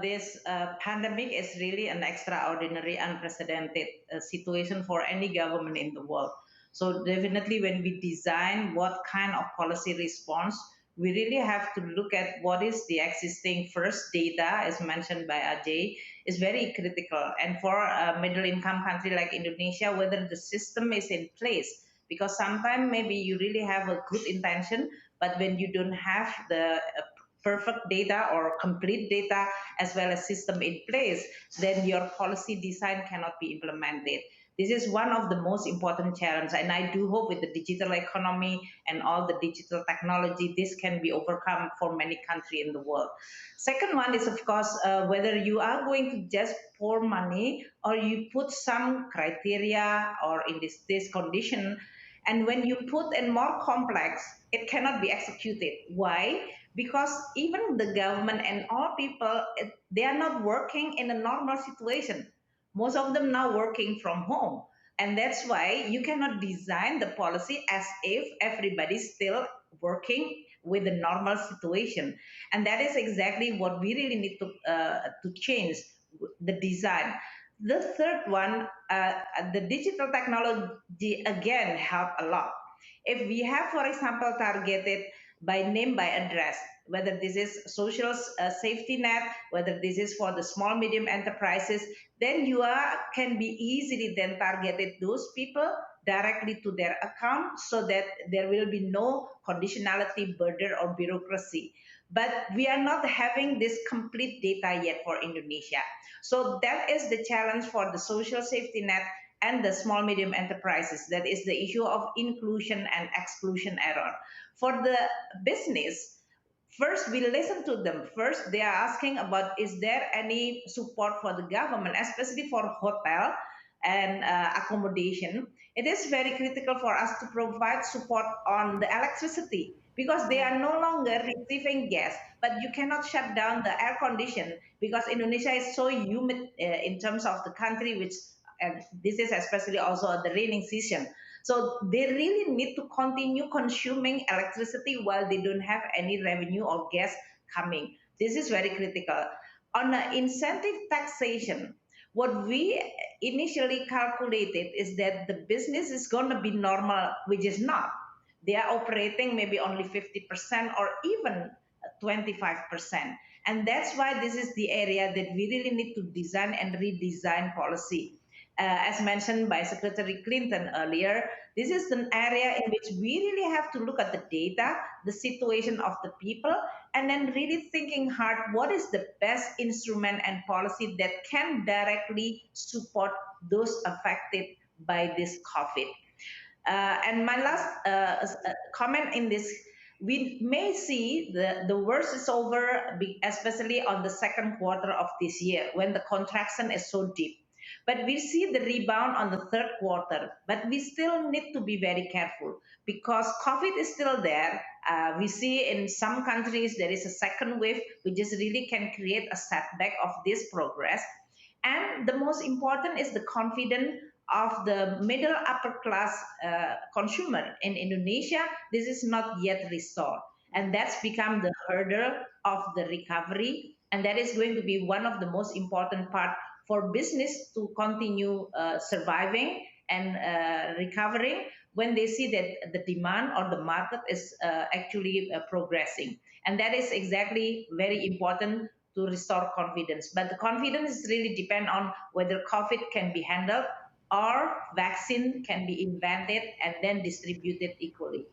this pandemic is really an extraordinary, unprecedented situation for any government in the world. So definitely, when we design what kind of policy response, we really have to look at what is the existing first data, as mentioned by Ajay, is very critical. And for a middle income country like Indonesia, whether the system is in place, because sometimes maybe you really have a good intention, but when you don't have the perfect data or complete data as well as system in place, then your policy design cannot be implemented. This is one of the most important challenges, and I do hope with the digital economy and all the digital technology, this can be overcome for many countries in the world. Second one is, of course, whether you are going to just pour money or you put some criteria or in this condition, and when you put in more complex, it cannot be executed. Why? Because even the government and all people, they are not working in a normal situation. Most of them now working from home, and that's why you cannot design the policy as if everybody's still working with the normal situation. And that is exactly what we really need to change the design. The third one, the digital technology again help a lot. If we have, for example, targeted by name by address, whether this is social safety net, whether this is for the small medium enterprises, then you can be easily then targeted those people directly to their account, so that there will be no conditionality, burden, or bureaucracy. But we are not having this complete data yet for Indonesia. So that is the challenge for the social safety net and the small medium enterprises. That is the issue of inclusion and exclusion error. For the business, first we listen to them. First they are asking about, is there any support for the government, especially for hotel and accommodation. It is very critical for us to provide support on the electricity, because they Yeah. are no longer receiving gas, but you cannot shut down the air condition, because Indonesia is so humid in terms of the country, which and this is especially also the raining season. So they really need to continue consuming electricity while they don't have any revenue or gas coming. This is very critical. On the incentive taxation, what we initially calculated is that the business is going to be normal, which is not. They are operating maybe only 50% or even 25%. And that's why this is the area that we really need to design and redesign policy. As mentioned by Secretary Clinton earlier, this is an area in which we really have to look at the data, the situation of the people, and then really thinking hard what is the best instrument and policy that can directly support those affected by this COVID. And my last comment in this, we may see the worst is over, especially on the second quarter of this year when the contraction is so deep. But we see the rebound on the third quarter. But we still need to be very careful because COVID is still there. We see in some countries there is a second wave, which just really can create a setback of this progress. And the most important is the confidence of the middle upper class consumer in Indonesia. This is not yet restored. And that's become the hurdle of the recovery. And that is going to be one of the most important part for business to continue surviving and recovering when they see that the demand or the market is actually progressing. And that is exactly very important to restore confidence. But the confidence really depend on whether COVID can be handled or vaccine can be invented and then distributed equally.